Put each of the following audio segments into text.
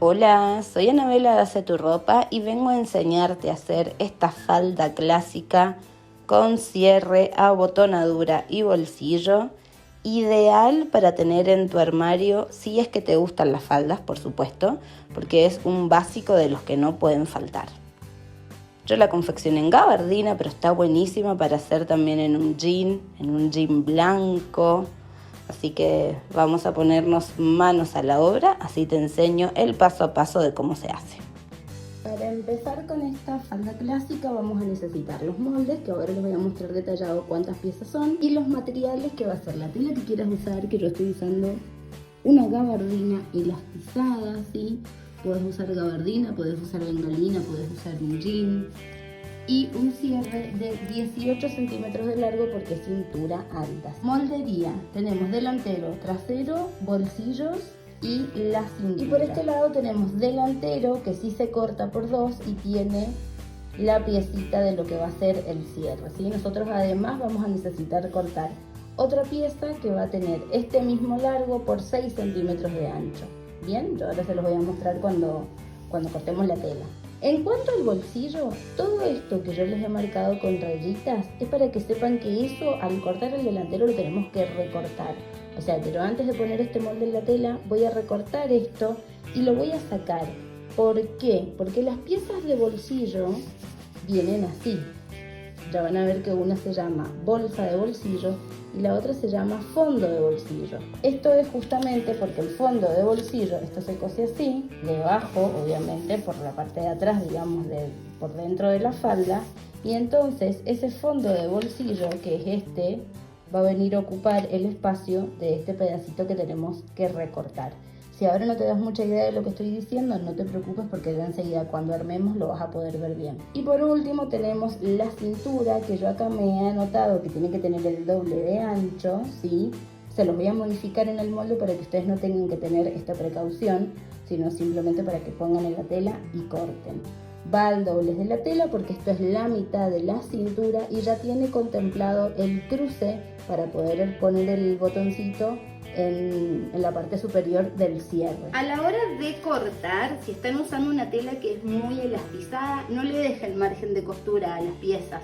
Hola, soy Anabela de Hace Tu Ropa y vengo a enseñarte a hacer esta falda clásica con cierre, abotonadura y bolsillo, ideal para tener en tu armario si es que te gustan las faldas, por supuesto, porque es un básico de los que no pueden faltar. Yo la confeccioné en gabardina, pero está buenísima para hacer también en un jean blanco. Así que vamos a ponernos manos a la obra, así te enseño el paso a paso de cómo se hace. Para empezar con esta falda clásica vamos a necesitar los moldes, que ahora les voy a mostrar detallado cuántas piezas son, y los materiales que va a ser la tela que quieras usar, que yo estoy usando una gabardina elastizada, ¿sí? Puedes usar gabardina, puedes usar bengalina, puedes usar un jean, y un cierre de 18 centímetros de largo porque es cintura alta. Moldería, tenemos delantero, trasero, bolsillos y la cintura. Y por este lado tenemos delantero que sí se corta por dos y tiene la piecita de lo que va a ser el cierre, ¿sí? Nosotros además vamos a necesitar cortar otra pieza que va a tener este mismo largo por 6 centímetros de ancho. Bien, yo ahora se los voy a mostrar cuando cortemos la tela. En cuanto al bolsillo, todo esto que yo les he marcado con rayitas es para que sepan que eso al cortar el delantero lo tenemos que recortar. O sea, pero antes de poner este molde en la tela voy a recortar esto y lo voy a sacar. ¿Por qué? Porque las piezas de bolsillo vienen así. Ya van a ver que una se llama bolsa de bolsillo y la otra se llama fondo de bolsillo. Esto es justamente porque el fondo de bolsillo, esto se cose así, debajo obviamente por la parte de atrás, digamos, por dentro de la falda, y entonces ese fondo de bolsillo, que es este, va a venir a ocupar el espacio de este pedacito que tenemos que recortar. Si ahora no te das mucha idea de lo que estoy diciendo, no te preocupes porque ya enseguida cuando armemos lo vas a poder ver bien. Y por último tenemos la cintura, que yo acá me he anotado que tiene que tener el doble de ancho, ¿sí? Se los voy a modificar en el molde para que ustedes no tengan que tener esta precaución, sino simplemente para que pongan en la tela y corten. Va al doblez de la tela porque esto es la mitad de la cintura y ya tiene contemplado el cruce para poder poner el botoncito en la parte superior del cierre. A la hora de cortar, si están usando una tela que es muy elastizada, no le dejen margen de costura a las piezas.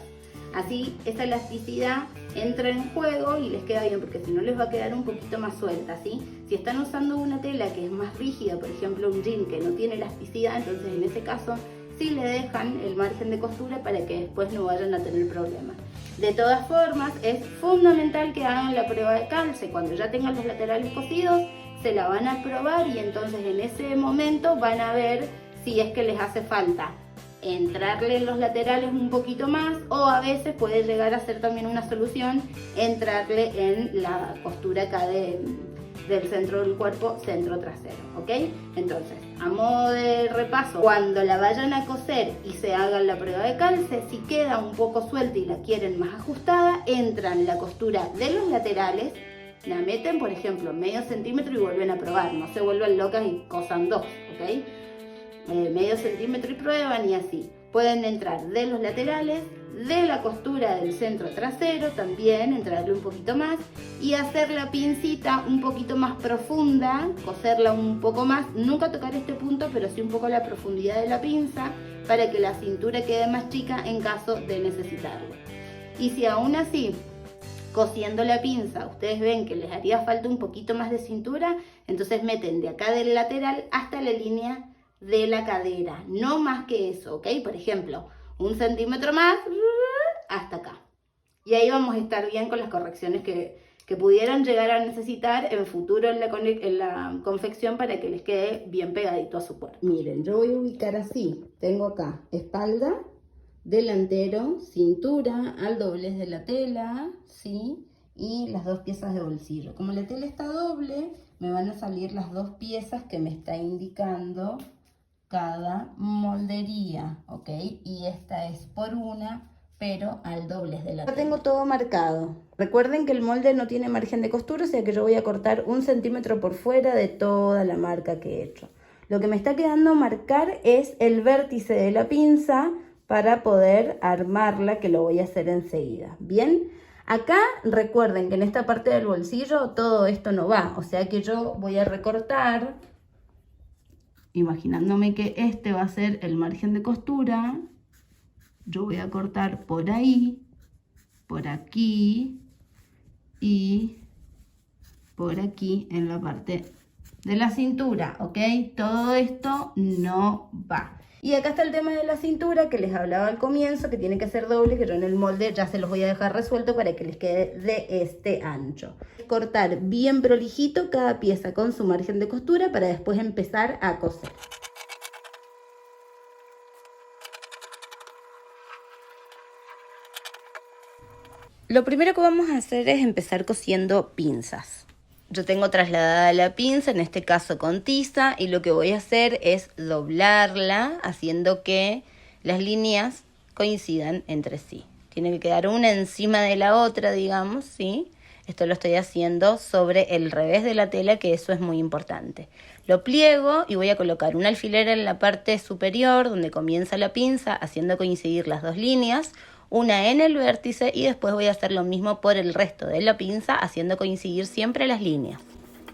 Así esa elasticidad entra en juego y les queda bien, porque si no les va a quedar un poquito más suelta, ¿sí? Si están usando una tela que es más rígida, por ejemplo un jean que no tiene elasticidad, entonces en ese caso sí le dejan el margen de costura para que después no vayan a tener problemas. De todas formas, es fundamental que hagan la prueba de calce. Cuando ya tengan los laterales cosidos, se la van a probar y entonces en ese momento van a ver si es que les hace falta entrarle en los laterales un poquito más, o a veces puede llegar a ser también una solución entrarle en la costura acá del centro del cuerpo, centro trasero, ¿ok? Entonces, a modo de repaso, cuando la vayan a coser y se hagan la prueba de calce, si queda un poco suelta y la quieren más ajustada, entran la costura de los laterales, la meten, por ejemplo, medio centímetro y vuelven a probar, no se vuelvan locas y cosan dos, ¿ok? Medio centímetro y prueban, y así. Pueden entrar de los laterales, de la costura del centro trasero también, entrarle un poquito más y hacer la pincita un poquito más profunda, coserla un poco más, nunca tocar este punto, pero sí un poco la profundidad de la pinza para que la cintura quede más chica en caso de necesitarlo. Y si aún así, cosiendo la pinza, ustedes ven que les haría falta un poquito más de cintura, entonces meten de acá del lateral hasta la línea de la cadera, no más que eso, ¿ok? Por ejemplo, 1 centímetro más hasta acá. Y ahí vamos a estar bien con las correcciones que pudieran llegar a necesitar en futuro en la confección para que les quede bien pegadito a su cuerpo. Miren, yo voy a ubicar así. Tengo acá espalda, delantero, cintura, al doblez de la tela, ¿sí? Y las dos piezas de bolsillo. Como la tela está doble, me van a salir las dos piezas que me está indicando cada moldería, ¿ok? Y esta es por una, pero al doblez de la tela. Ya tengo todo marcado. Recuerden que el molde no tiene margen de costura, o sea que yo voy a cortar 1 centímetro por fuera de toda la marca que he hecho. Lo que me está quedando marcar es el vértice de la pinza para poder armarla, que lo voy a hacer enseguida. Bien, acá recuerden que en esta parte del bolsillo todo esto no va, o sea que yo voy a recortar imaginándome que este va a ser el margen de costura, yo voy a cortar por ahí, por aquí y por aquí en la parte de la cintura, ¿ok? Todo esto no va. Y acá está el tema de la cintura que les hablaba al comienzo, que tiene que ser doble, que yo en el molde ya se los voy a dejar resuelto para que les quede de este ancho. Cortar bien prolijito cada pieza con su margen de costura para después empezar a coser. Lo primero que vamos a hacer es empezar cosiendo pinzas. Yo tengo trasladada la pinza, en este caso con tiza, y lo que voy a hacer es doblarla, haciendo que las líneas coincidan entre sí. Tiene que quedar una encima de la otra, digamos, ¿sí? Esto lo estoy haciendo sobre el revés de la tela, que eso es muy importante. Lo pliego y voy a colocar un alfiler en la parte superior, donde comienza la pinza, haciendo coincidir las dos líneas, una en el vértice, y después voy a hacer lo mismo por el resto de la pinza, haciendo coincidir siempre las líneas.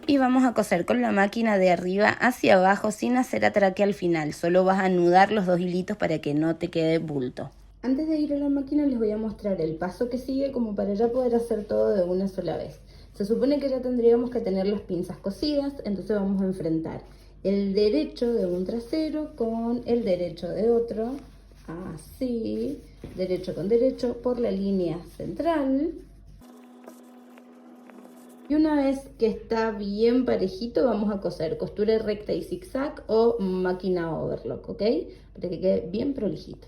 Y vamos a coser con la máquina de arriba hacia abajo sin hacer atraque al final, solo vas a anudar los dos hilitos para que no te quede bulto. Antes de ir a la máquina les voy a mostrar el paso que sigue como para ya poder hacer todo de una sola vez. Se supone que ya tendríamos que tener las pinzas cosidas, entonces vamos a enfrentar el derecho de un trasero con el derecho de otro, así, derecho con derecho por la línea central. Y una vez que está bien parejito vamos a coser costura recta y zigzag o máquina overlock, ¿ok? Para que quede bien prolijito.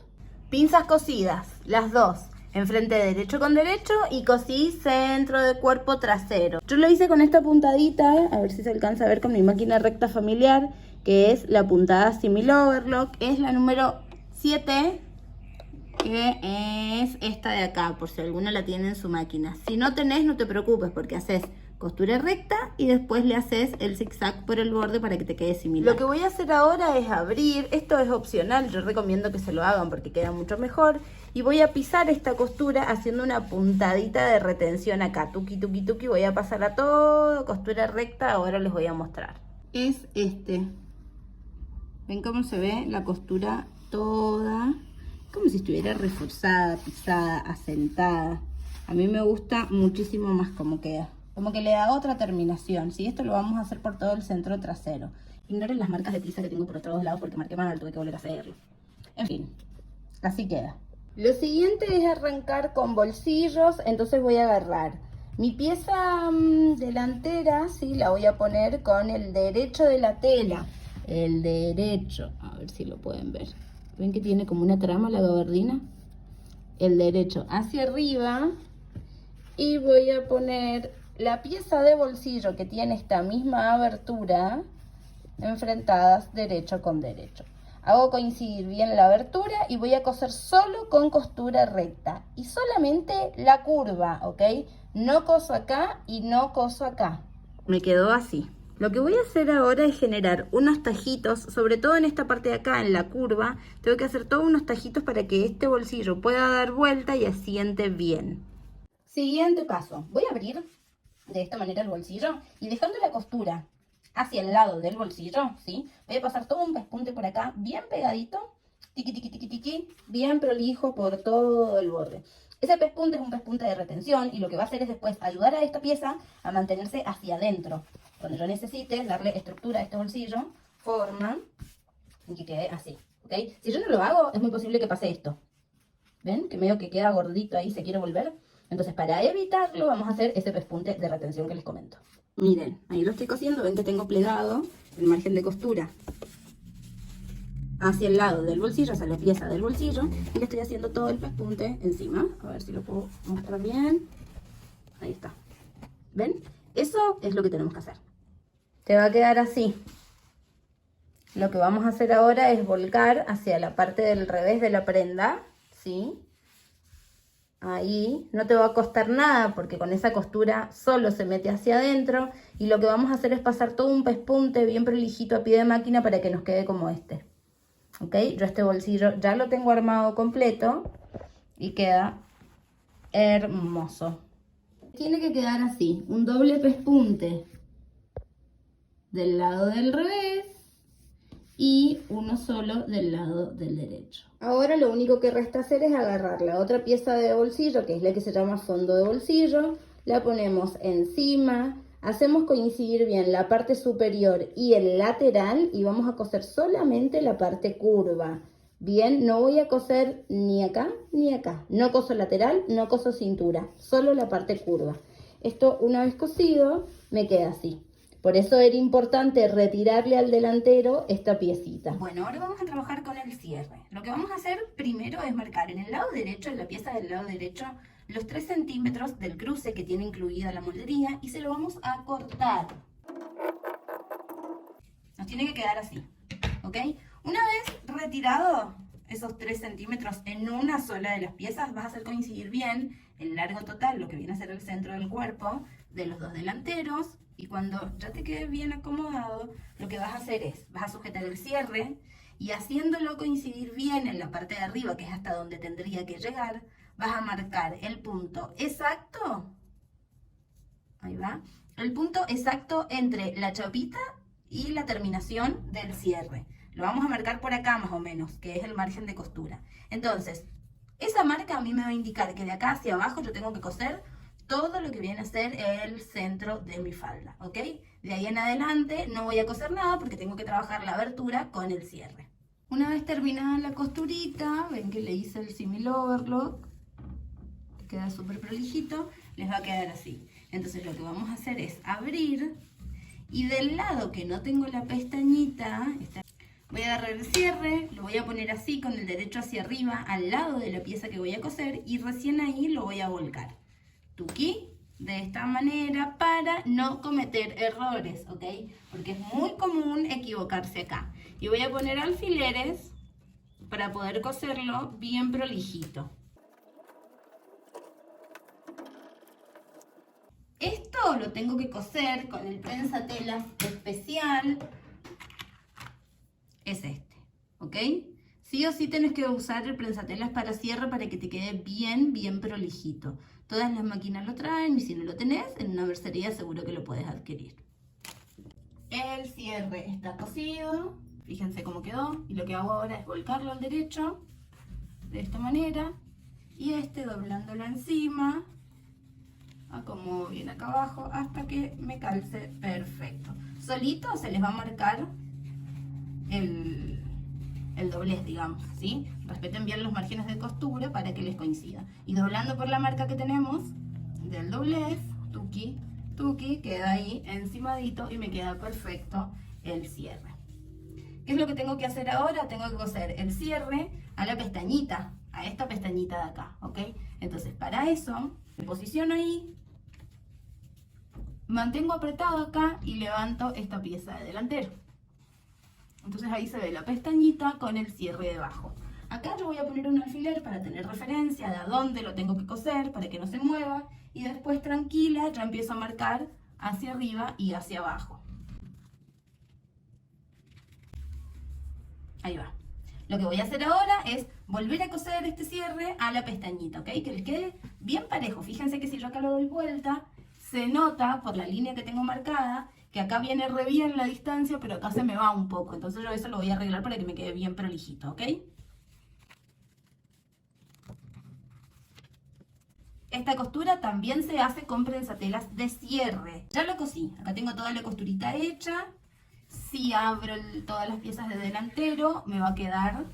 Pinzas cosidas, las dos, enfrente derecho con derecho y cosí centro de cuerpo trasero. Yo lo hice con esta puntadita, a ver si se alcanza a ver con mi máquina recta familiar, que es la puntada simil overlock, es la número 7, que es esta de acá, por si alguna la tiene en su máquina. Si no tenés, no te preocupes, porque haces costura recta y después le haces el zigzag por el borde para que te quede similar. Lo que voy a hacer ahora es abrir, esto es opcional, yo recomiendo que se lo hagan porque queda mucho mejor, y voy a pisar esta costura haciendo una puntadita de retención acá, tuqui tuqui tuqui, voy a pasar a todo, costura recta, ahora les voy a mostrar. Es este, ven cómo se ve la costura toda, como si estuviera reforzada, pisada, asentada. A mí me gusta muchísimo más cómo queda. Como que le da otra terminación, ¿sí? Esto lo vamos a hacer por todo el centro trasero. Ignoren las marcas de tiza que tengo por otros lados porque marqué mal, tuve que volver a hacerlo. En fin, así queda. Lo siguiente es arrancar con bolsillos, entonces voy a agarrar mi pieza delantera, ¿sí? La voy a poner con el derecho de la tela. El derecho, a ver si lo pueden ver. ¿Ven que tiene como una trama la gabardina? El derecho hacia arriba y voy a poner la pieza de bolsillo que tiene esta misma abertura enfrentadas derecho con derecho. Hago coincidir bien la abertura y voy a coser solo con costura recta y solamente la curva, ¿ok? No coso acá y no coso acá. Me quedó así. Lo que voy a hacer ahora es generar unos tajitos, sobre todo en esta parte de acá, en la curva. Tengo que hacer todos unos tajitos para que este bolsillo pueda dar vuelta y asiente bien. Siguiente paso, voy a abrir de esta manera el bolsillo y dejando la costura hacia el lado del bolsillo, ¿sí? Voy a pasar todo un pespunte por acá, bien pegadito, tiqui, tiqui, tiqui, tiqui, bien prolijo por todo el borde. Ese pespunte es un pespunte de retención y lo que va a hacer es después ayudar a esta pieza a mantenerse hacia adentro. Cuando yo necesite darle estructura a este bolsillo, forma, y que quede así, ¿ok? Si yo no lo hago, es muy posible que pase esto. ¿Ven? Que medio que queda gordito ahí, se quiere volver. Entonces, para evitarlo, vamos a hacer ese pespunte de retención que les comento. Miren, ahí lo estoy cosiendo, ven que tengo plegado el margen de costura hacia el lado del bolsillo, hacia la pieza del bolsillo, y le estoy haciendo todo el pespunte encima. A ver si lo puedo mostrar bien. Ahí está. ¿Ven? Eso es lo que tenemos que hacer. Te va a quedar así. Lo que vamos a hacer ahora es volcar hacia la parte del revés de la prenda, ¿sí? Ahí no te va a costar nada porque con esa costura solo se mete hacia adentro, y lo que vamos a hacer es pasar todo un pespunte bien prolijito a pie de máquina para que nos quede como este. ¿Ok? Yo este bolsillo ya lo tengo armado completo y queda hermoso. Tiene que quedar así, un doble pespunte del lado del revés y uno solo del lado del derecho. Ahora lo único que resta hacer es agarrar la otra pieza de bolsillo, que es la que se llama fondo de bolsillo, la ponemos encima, hacemos coincidir bien la parte superior y el lateral y vamos a coser solamente la parte curva. Bien, no voy a coser ni acá ni acá. No coso lateral, no coso cintura, solo la parte curva. Esto una vez cosido me queda así. Por eso era importante retirarle al delantero esta piecita. Bueno, ahora vamos a trabajar con el cierre. Lo que vamos a hacer primero es marcar en el lado derecho, en la pieza del lado derecho, los 3 centímetros del cruce que tiene incluida la moldería y se lo vamos a cortar. Nos tiene que quedar así, ¿ok? Una vez retirado esos 3 centímetros en una sola de las piezas, vas a hacer coincidir bien el largo total, lo que viene a ser el centro del cuerpo, de los dos delanteros. Y cuando ya te quede bien acomodado, lo que vas a hacer es, vas a sujetar el cierre y haciéndolo coincidir bien en la parte de arriba, que es hasta donde tendría que llegar, vas a marcar el punto exacto, ahí va, el punto exacto entre la chapita y la terminación del cierre. Lo vamos a marcar por acá más o menos, que es el margen de costura. Entonces, esa marca a mí me va a indicar que de acá hacia abajo yo tengo que coser todo lo que viene a ser el centro de mi falda, ¿ok? De ahí en adelante no voy a coser nada porque tengo que trabajar la abertura con el cierre. Una vez terminada la costurita, ven que le hice el simil overlock, queda súper prolijito, les va a quedar así. Entonces lo que vamos a hacer es abrir y del lado que no tengo la pestañita, voy a agarrar el cierre, lo voy a poner así con el derecho hacia arriba al lado de la pieza que voy a coser y recién ahí lo voy a volcar. Tuki, de esta manera para no cometer errores, ¿ok? Porque es muy común equivocarse acá. Y voy a poner alfileres para poder coserlo bien prolijito. Esto lo tengo que coser con el prensatelas especial, es este, ¿ok? Sí o sí tenés que usar el prensatelas para cierre para que te quede bien prolijito. Todas las máquinas lo traen y si no lo tenés, en una mercería seguro que lo puedes adquirir. El cierre está cosido, fíjense cómo quedó. Y lo que hago ahora es volcarlo al derecho, de esta manera. Y doblándolo encima, acomodo bien acá abajo hasta que me calce perfecto. Solito se les va a marcar el doblez, digamos, ¿sí? Respeten bien los márgenes de costura para que les coincida. Y doblando por la marca que tenemos del doblez, tuki, tuki, queda ahí encimadito y me queda perfecto el cierre. ¿Qué es lo que tengo que hacer ahora? Tengo que coser el cierre a la pestañita, a esta pestañita de acá, ¿ok? Entonces, para eso, me posiciono ahí, mantengo apretado acá y levanto esta pieza de delantero. Entonces ahí se ve la pestañita con el cierre debajo. Acá yo voy a poner un alfiler para tener referencia de a dónde lo tengo que coser, para que no se mueva. Y después tranquila ya empiezo a marcar hacia arriba y hacia abajo. Ahí va. Lo que voy a hacer ahora es volver a coser este cierre a la pestañita, ¿ok? Que les quede bien parejo. Fíjense que si yo acá lo doy vuelta, se nota por la línea que tengo marcada que acá viene re bien la distancia, pero acá se me va un poco. Entonces yo eso lo voy a arreglar para que me quede bien prolijito, ¿ok? Esta costura también se hace con prensatelas de cierre. Ya lo cosí. Acá tengo toda la costurita hecha. Si abro todas las piezas de delantero, me va a quedar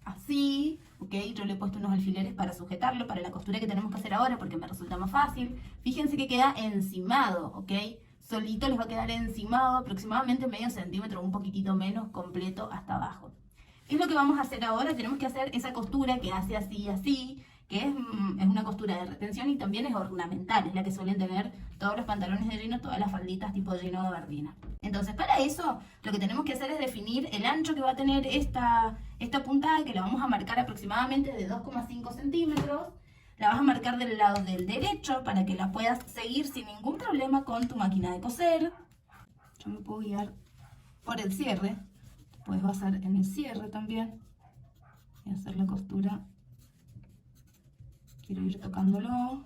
así, ¿ok? Yo le he puesto unos alfileres para sujetarlo, para la costura que tenemos que hacer ahora, porque me resulta más fácil. Fíjense que queda encimado, ¿ok? Solito les va a quedar encimado, aproximadamente medio centímetro, un poquitito menos, completo hasta abajo. ¿Qué es lo que vamos a hacer ahora? Tenemos que hacer esa costura que hace así y así, que es una costura de retención y también es ornamental, es la que suelen tener todos los pantalones de lino, todas las falditas tipo lino de gabardina. Entonces para eso lo que tenemos que hacer es definir el ancho que va a tener esta puntada, que la vamos a marcar aproximadamente de 2,5 centímetros. La vas a marcar del lado del derecho para que la puedas seguir sin ningún problema con tu máquina de coser. Yo me puedo guiar por el cierre, puedes basar en el cierre también y hacer la costura. Quiero ir tocándolo.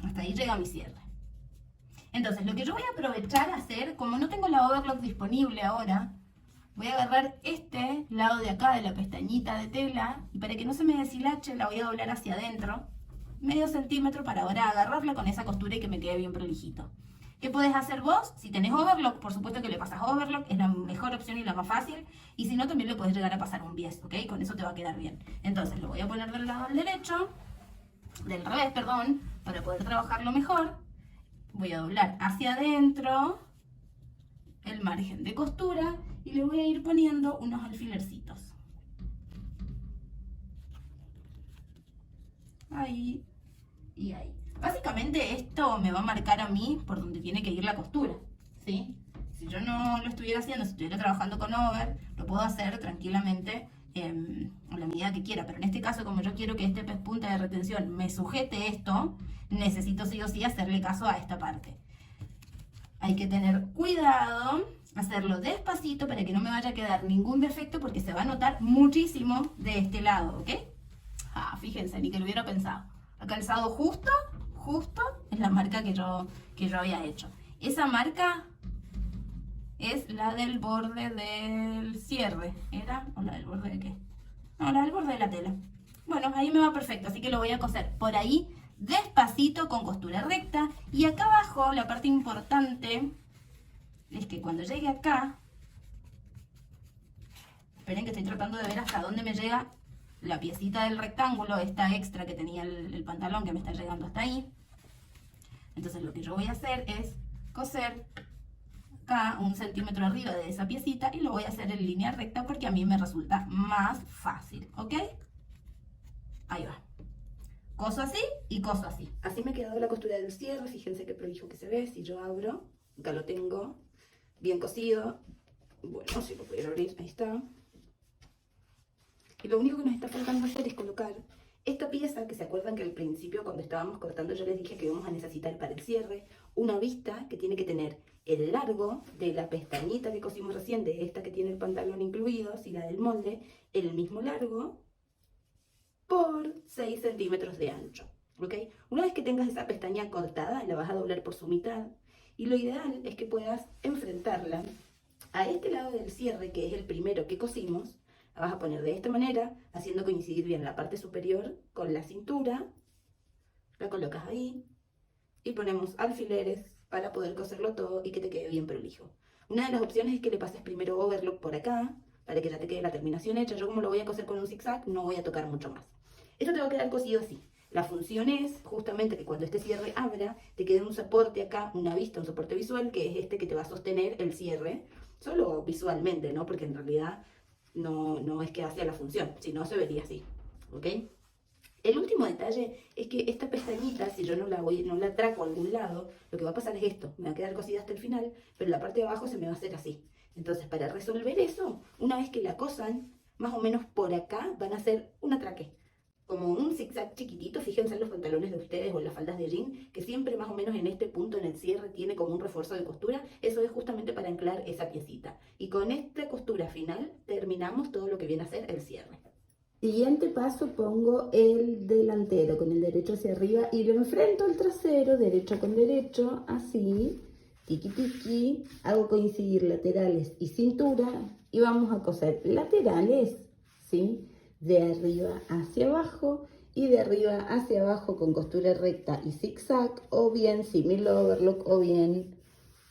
Hasta ahí llega mi cierre. Entonces, lo que yo voy a aprovechar a hacer, como no tengo la overlock disponible ahora, voy a agarrar este lado de acá de la pestañita de tela y para que no se me deshilache la voy a doblar hacia adentro, medio centímetro, para ahora agarrarla con esa costura y que me quede bien prolijito. ¿Qué podés hacer vos? Si tenés overlock, por supuesto que le pasas overlock, es la mejor opción y la más fácil. Y si no, también le podés llegar a pasar un bies, ¿ok? Con eso te va a quedar bien. Entonces lo voy a poner del lado del derecho, del revés, perdón, para poder trabajarlo mejor. Voy a doblar hacia adentro el margen de costura y le voy a ir poniendo unos alfilercitos. Ahí y ahí. Básicamente esto me va a marcar a mí por donde tiene que ir la costura, ¿sí? Si yo no lo estuviera haciendo, si estuviera trabajando con over, lo puedo hacer tranquilamente a la medida que quiera. Pero en este caso, como yo quiero que este pespunta de retención me sujete esto, necesito sí o sí hacerle caso a esta parte. Hay que tener cuidado, hacerlo despacito para que no me vaya a quedar ningún defecto porque se va a notar muchísimo de este lado, ¿ok? Fíjense, ni que lo hubiera pensado. Ha calzado justo es la marca que yo había hecho. Esa marca es la del borde del cierre, ¿era? ¿O la del borde de qué? No, la del borde de la tela. Bueno, ahí me va perfecto, así que lo voy a coser por ahí despacito con costura recta. Y acá abajo, la parte importante es que cuando llegue acá, esperen que estoy tratando de ver hasta dónde me llega la piecita del rectángulo, esta extra que tenía el pantalón que me está llegando hasta ahí. Entonces lo que yo voy a hacer es coser acá 1 centímetro arriba de esa piecita y lo voy a hacer en línea recta porque a mí me resulta más fácil, ¿ok? Ahí va. Coso así y coso así. Así me ha quedado la costura del cierre, fíjense qué prolijo que se ve. Si yo abro, acá lo tengo bien cosido. Bueno, si lo pudiera abrir, ahí está. Y lo único que nos está faltando hacer es colocar esta pieza, que se acuerdan que al principio cuando estábamos cortando yo les dije que íbamos a necesitar para el cierre una vista que tiene que tener el largo de la pestañita que cosimos recién, de esta que tiene el pantalón incluido, y la del molde, el mismo largo por 6 centímetros de ancho, ¿ok? Una vez que tengas esa pestaña cortada, la vas a doblar por su mitad y lo ideal es que puedas enfrentarla a este lado del cierre, que es el primero que cosimos. La vas a poner de esta manera, haciendo coincidir bien la parte superior con la cintura. La colocas ahí y ponemos alfileres para poder coserlo todo y que te quede bien prolijo. Una de las opciones es que le pases primero overlock por acá, para que ya te quede la terminación hecha. Yo como lo voy a coser con un zigzag, no voy a tocar mucho más. Esto te va a quedar cosido así. La función es justamente que cuando este cierre abra, te quede un soporte acá, una vista, un soporte visual, que es este que te va a sostener el cierre, solo visualmente, ¿no? Porque en realidad no es que hace la función, si no se vería así, ¿ok? El último detalle es que esta pestañita, si yo no la traco a algún lado, lo que va a pasar es esto, me va a quedar cosida hasta el final, pero la parte de abajo se me va a hacer así. Entonces, para resolver eso, una vez que la cosan, más o menos por acá van a hacer un atraque, como un zigzag chiquitito. Fíjense en los pantalones de ustedes o en las faldas de jean, que siempre más o menos en este punto en el cierre tiene como un refuerzo de costura. Eso es justamente para anclar esa piecita. Y con esta costura final terminamos todo lo que viene a ser el cierre. Siguiente paso, pongo el delantero con el derecho hacia arriba y lo enfrento al trasero, derecho con derecho, así, tiki tiki, hago coincidir laterales y cintura y vamos a coser laterales, ¿sí? De arriba hacia abajo y de arriba hacia abajo con costura recta y zigzag, o bien simil overlock o bien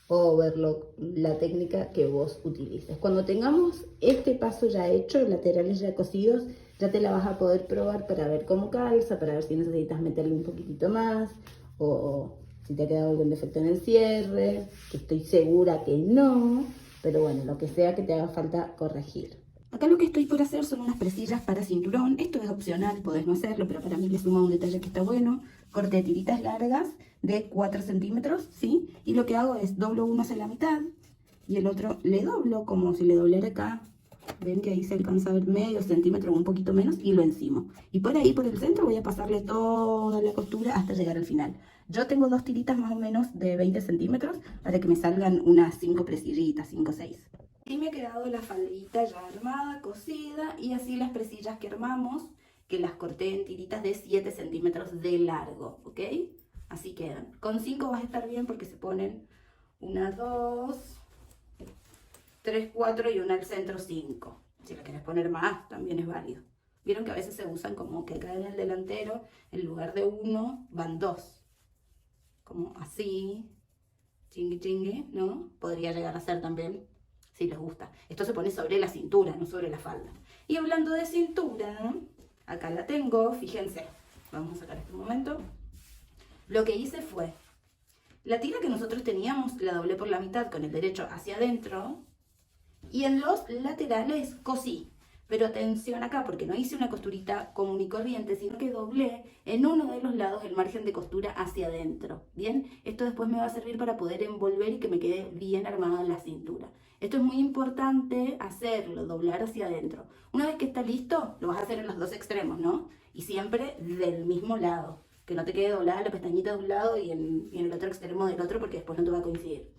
overlock, la técnica que vos utilices. Cuando tengamos este paso ya hecho, laterales ya cosidos, ya te la vas a poder probar para ver cómo calza, para ver si necesitas meterle un poquitito más o si te ha quedado algún defecto en el cierre, que estoy segura que no, pero bueno, lo que sea que te haga falta corregir. Acá lo que estoy por hacer son unas presillas para cinturón. Esto es opcional, podés no hacerlo, pero para mí le suma un detalle que está bueno. Corté tiritas largas de 4 centímetros, ¿sí? Y lo que hago es doblo uno hacia la mitad y el otro le doblo como si le doblara acá. Ven que ahí se alcanza a ver medio centímetro o un poquito menos y lo encimo. Y por ahí, por el centro, voy a pasarle toda la costura hasta llegar al final. Yo tengo 2 tiritas más o menos de 20 centímetros para que me salgan unas 5 presillitas, 5 o 6. Y me ha quedado la faldita ya armada, cosida, y así las presillas que armamos, que las corté en tiritas de 7 centímetros de largo, ¿ok? Así quedan. Con 5 vas a estar bien porque se ponen 1, 2, 3, 4 y una al centro 5. Si la querés poner más, también es válido. Vieron que a veces se usan como que acá en el delantero, en lugar de 1, van 2. Como así, chingui chingui, ¿no? Podría llegar a ser también, si les gusta. Esto se pone sobre la cintura, no sobre la falda. Y hablando de cintura, acá la tengo, fíjense. Vamos a sacar este momento. Lo que hice fue, la tira que nosotros teníamos, la doblé por la mitad con el derecho hacia adentro. Y en los laterales cosí. Pero atención acá, porque no hice una costurita común y corriente, sino que doblé en uno de los lados el margen de costura hacia adentro. Bien, esto después me va a servir para poder envolver y que me quede bien armada la cintura. Esto es muy importante hacerlo, doblar hacia adentro. Una vez que está listo, lo vas a hacer en los dos extremos, ¿no? Y siempre del mismo lado. Que no te quede doblada la pestañita de un lado y en el otro extremo del otro, porque después no te va a coincidir.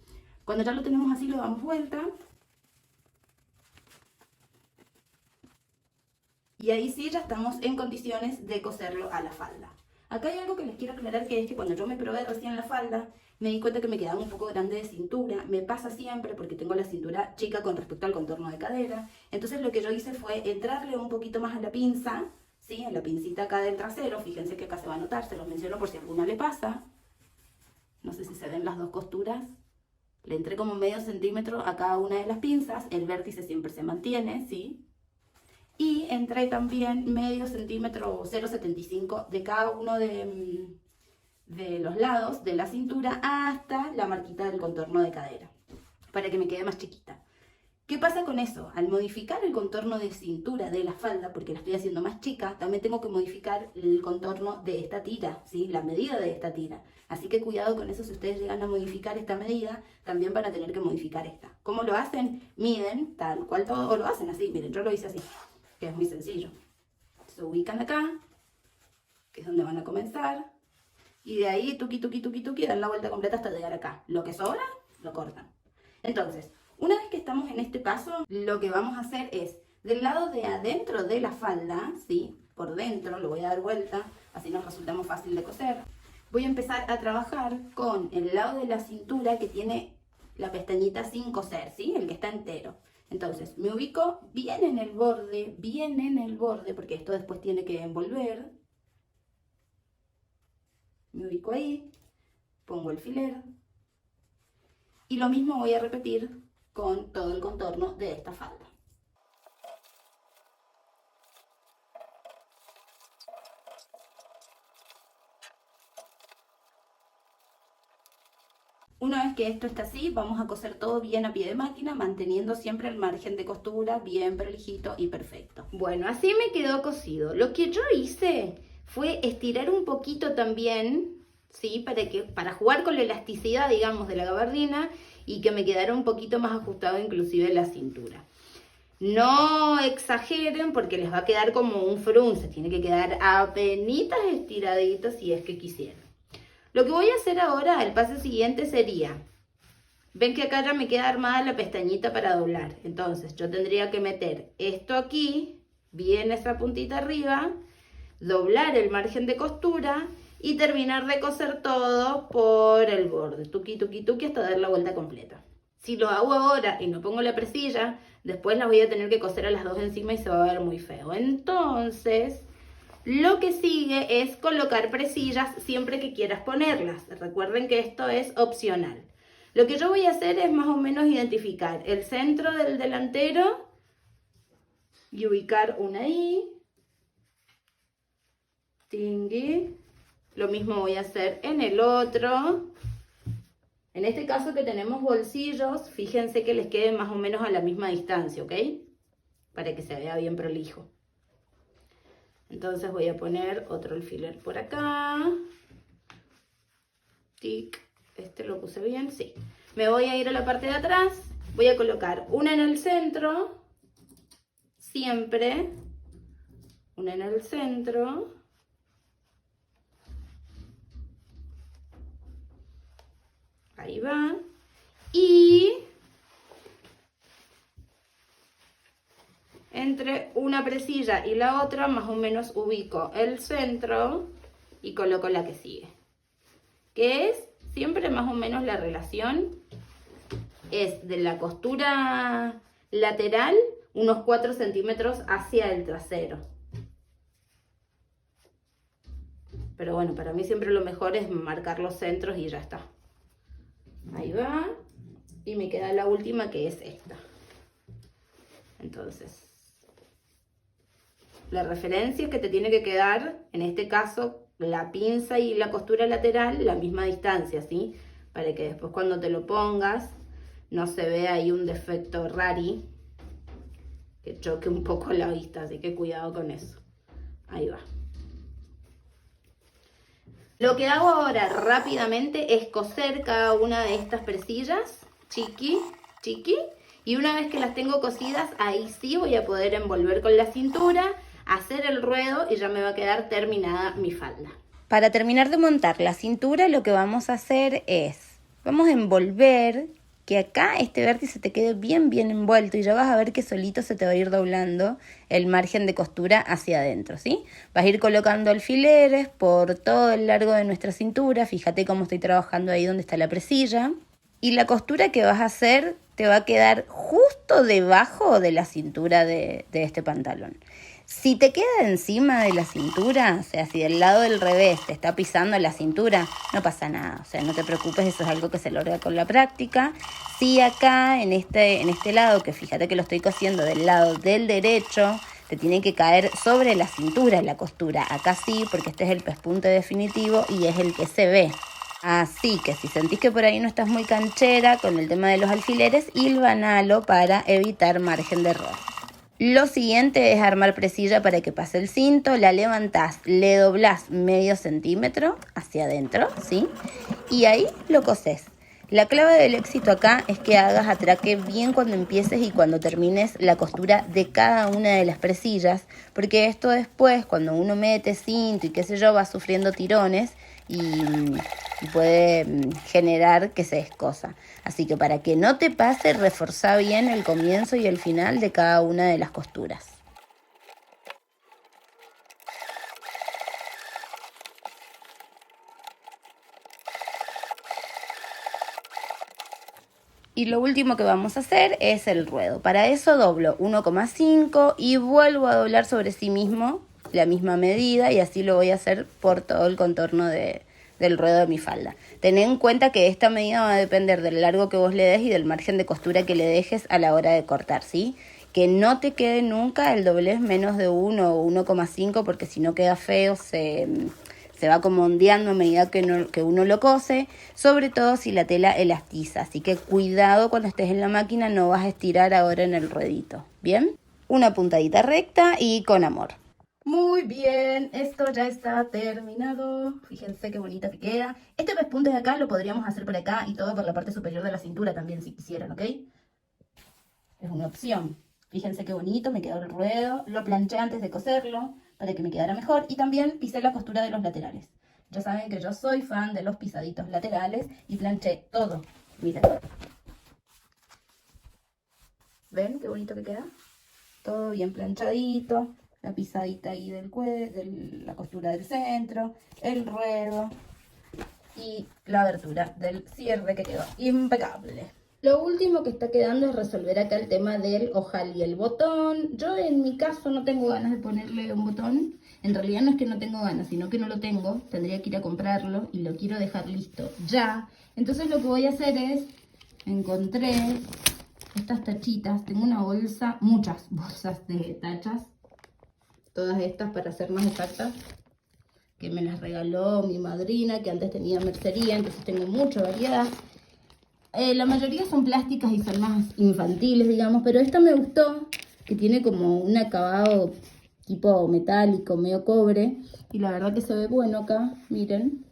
Cuando ya lo tenemos así, lo damos vuelta. Y ahí sí ya estamos en condiciones de coserlo a la falda. Acá hay algo que les quiero aclarar, que es que cuando yo me probé recién la falda, me di cuenta que me quedaba un poco grande de cintura. Me pasa siempre porque tengo la cintura chica con respecto al contorno de cadera. Entonces lo que yo hice fue entrarle un poquito más a la pinza, ¿sí? En la pincita acá del trasero. Fíjense que acá se va a notar, se los menciono por si a alguna le pasa. No sé si se ven las dos costuras. Le entré como medio centímetro a cada una de las pinzas. El vértice siempre se mantiene, ¿sí? Y entré también medio centímetro o 0,75 de cada uno de los lados de la cintura hasta la marquita del contorno de cadera, para que me quede más chiquita. ¿Qué pasa con eso? Al modificar el contorno de cintura de la falda, porque la estoy haciendo más chica, también tengo que modificar el contorno de esta tira, ¿sí? La medida de esta tira. Así que cuidado con eso, si ustedes llegan a modificar esta medida, también van a tener que modificar esta. ¿Cómo lo hacen? Miden tal cual todo, o lo hacen así, miren, yo lo hice así, que es muy sencillo. Se ubican acá, que es donde van a comenzar, y de ahí tuqui, tuqui, tuqui, tuqui, dan la vuelta completa hasta llegar acá. Lo que sobra, lo cortan. Entonces, una vez que estamos en este paso, lo que vamos a hacer es, del lado de adentro de la falda, ¿sí? Por dentro, lo voy a dar vuelta, así nos resulta más fácil de coser. Voy a empezar a trabajar con el lado de la cintura que tiene la pestañita sin coser, ¿sí? El que está entero. Entonces, me ubico bien en el borde, porque esto después tiene que envolver. Me ubico ahí, pongo el alfiler. Y lo mismo voy a repetir con todo el contorno de esta falda. Una vez que esto está así, vamos a coser todo bien a pie de máquina, manteniendo siempre el margen de costura bien prolijito y perfecto. Bueno, así me quedó cosido. Lo que yo hice fue estirar un poquito también, ¿sí? Para jugar con la elasticidad, digamos, de la gabardina y que me quedara un poquito más ajustado inclusive la cintura. No exageren porque les va a quedar como un frunce, tiene que quedar apenitas estiradito si es que quisieran. Lo que voy a hacer ahora, el paso siguiente sería, ven que acá ya me queda armada la pestañita para doblar, entonces yo tendría que meter esto aquí, bien esa puntita arriba, doblar el margen de costura y terminar de coser todo por el borde, tuqui, tuqui, tuqui, hasta dar la vuelta completa. Si lo hago ahora y no pongo la presilla, después las voy a tener que coser a las dos encima y se va a ver muy feo. Entonces, lo que sigue es colocar presillas siempre que quieras ponerlas. Recuerden que esto es opcional. Lo que yo voy a hacer es más o menos identificar el centro del delantero y ubicar una ahí. Tingui. Lo mismo voy a hacer en el otro. En este caso que tenemos bolsillos, fíjense que les quede más o menos a la misma distancia, ¿ok? Para que se vea bien prolijo. Entonces voy a poner otro alfiler por acá. Tic. Este lo puse bien, sí. Me voy a ir a la parte de atrás. Voy a colocar una en el centro. Siempre. Una en el centro. Ahí va. Y entre una presilla y la otra, más o menos ubico el centro y coloco la que sigue. que es siempre más o menos la relación es de la costura lateral unos 4 centímetros hacia el trasero. Pero bueno, para mí siempre lo mejor es marcar los centros y ya está. Ahí va. Y me queda la última, que es esta. Entonces, la referencia que te tiene que quedar, en este caso, la pinza y la costura lateral, la misma distancia, ¿sí? Para que después cuando te lo pongas, no se vea ahí un defecto rari, que choque un poco la vista, así que cuidado con eso. Ahí va. Lo que hago ahora rápidamente es coser cada una de estas presillas, chiqui, y una vez que las tengo cosidas, ahí sí voy a poder envolver con la cintura, hacer el ruedo y ya me va a quedar terminada mi falda. Para terminar de montar la cintura, lo que vamos a hacer es, vamos a envolver, que acá este vértice te quede bien envuelto y ya vas a ver que solito se te va a ir doblando el margen de costura hacia adentro, ¿sí? Vas a ir colocando alfileres por todo el largo de nuestra cintura, fíjate cómo estoy trabajando ahí donde está la presilla, y la costura que vas a hacer te va a quedar justo debajo de la cintura de este pantalón. Si te queda encima de la cintura, o sea, si del lado del revés te está pisando la cintura, no pasa nada. O sea, no te preocupes, eso es algo que se logra con la práctica. Si acá, en este lado, que fíjate que lo estoy cosiendo del lado del derecho, te tiene que caer sobre la cintura la costura. Acá sí, porque este es el pespunte definitivo y es el que se ve. Así que si sentís que por ahí no estás muy canchera con el tema de los alfileres, hilvanalo para evitar margen de error. Lo siguiente es armar presilla para que pase el cinto, la levantás, le doblás medio centímetro hacia adentro, ¿sí? Y ahí lo cosés. La clave del éxito acá es que hagas atraque bien cuando empieces y cuando termines la costura de cada una de las presillas, porque esto después, cuando uno mete cinto y qué sé yo, va sufriendo tirones y puede generar que se descosa. Así que para que no te pase, reforzá bien el comienzo y el final de cada una de las costuras. Y lo último que vamos a hacer es el ruedo. Para eso doblo 1,5 y vuelvo a doblar sobre sí mismo la misma medida y así lo voy a hacer por todo el contorno del ruedo de mi falda. Tened en cuenta que esta medida va a depender del largo que vos le des y del margen de costura que le dejes a la hora de cortar, ¿sí? Que no te quede nunca el doblez menos de 1 o 1,5 porque si no queda feo, se va como ondeando a medida que uno lo cose, sobre todo si la tela elastiza. Así que cuidado cuando estés en la máquina, no vas a estirar ahora en el ruedito. ¿Bien? Una puntadita recta y con amor. Muy bien, esto ya está terminado. Fíjense qué bonita que queda. Este pespunte de acá lo podríamos hacer por acá y todo por la parte superior de la cintura también si quisieran, ¿ok? Es una opción. Fíjense qué bonito, me quedó el ruedo. Lo planché antes de coserlo para que me quedara mejor. Y también pisé la costura de los laterales. Ya saben que yo soy fan de los pisaditos laterales y planché todo. Miren. ¿Ven qué bonito que queda? Todo bien planchadito. La pisadita ahí del cuello, la costura del centro, el ruedo y la abertura del cierre que quedó impecable. Lo último que está quedando es resolver acá el tema del ojal y el botón. Yo en mi caso no tengo ganas de ponerle un botón. En realidad no es que no tengo ganas, sino que no lo tengo. Tendría que ir a comprarlo y lo quiero dejar listo ya. Entonces lo que voy a hacer es, encontré estas tachitas. Tengo una bolsa, muchas bolsas de tachas. Todas estas para ser más exactas, que me las regaló mi madrina, que antes tenía mercería, entonces tengo mucha variedad. La mayoría son plásticas y son más infantiles, digamos, pero esta me gustó, que tiene como un acabado tipo metálico, medio cobre, y la verdad que se ve bueno acá, miren.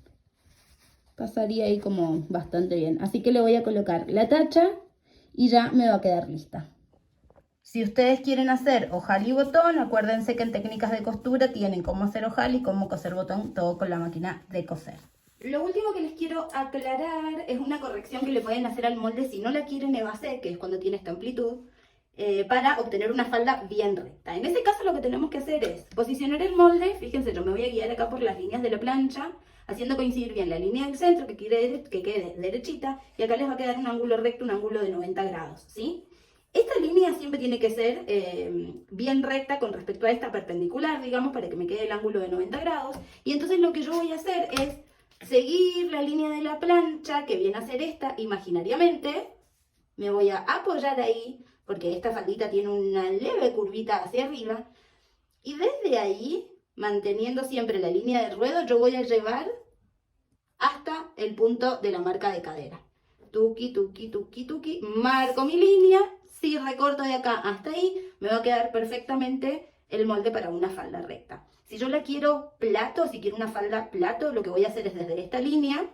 Pasaría ahí como bastante bien. Así que le voy a colocar la tacha y ya me va a quedar lista. Si ustedes quieren hacer ojal y botón, acuérdense que en técnicas de costura tienen cómo hacer ojal y cómo coser botón, todo con la máquina de coser. Lo último que les quiero aclarar es una corrección que le pueden hacer al molde si no la quieren evasé, que es cuando tiene esta amplitud, para obtener una falda bien recta. En ese caso lo que tenemos que hacer es posicionar el molde. Fíjense, yo me voy a guiar acá por las líneas de la plancha haciendo coincidir bien la línea del centro, que quede derechita, y acá les va a quedar un ángulo recto, un ángulo de 90 grados, ¿sí? Esta línea siempre tiene que ser bien recta con respecto a esta perpendicular, digamos, para que me quede el ángulo de 90 grados. Y entonces lo que yo voy a hacer es seguir la línea de la plancha, que viene a ser esta, imaginariamente. Me voy a apoyar ahí, porque esta faldita tiene una leve curvita hacia arriba. Y desde ahí, manteniendo siempre la línea del ruedo, yo voy a llevar hasta el punto de la marca de cadera. Tuki, tuki, tuki, tuki. Marco mi línea. Si recorto de acá hasta ahí, me va a quedar perfectamente el molde para una falda recta. Si yo la quiero plato, si quiero una falda plato, lo que voy a hacer es desde esta línea,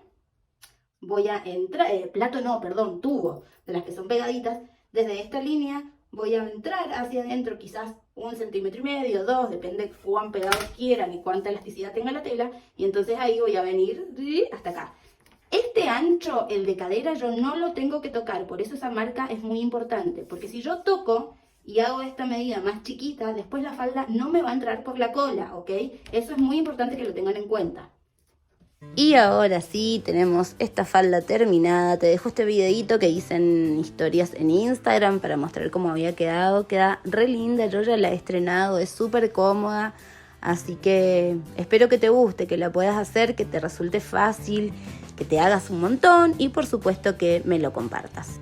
voy a entrar, plato no, perdón, tubo, de las que son pegaditas, desde esta línea voy a entrar hacia adentro quizás 1,5 centímetros, 2, depende cuán pegados quieran y cuánta elasticidad tenga la tela, y entonces ahí voy a venir hasta acá. Este ancho, el de cadera, yo no lo tengo que tocar, por eso esa marca es muy importante, porque si yo toco y hago esta medida más chiquita, después la falda no me va a entrar por la cola, ¿ok? Eso es muy importante que lo tengan en cuenta. Y ahora sí, tenemos esta falda terminada. Te dejo este videito que hice en historias en Instagram para mostrar cómo había quedado. Queda re linda, yo ya la he estrenado, es súper cómoda. Así que espero que te guste, que la puedas hacer, que te resulte fácil, que te hagas un montón y por supuesto que me lo compartas.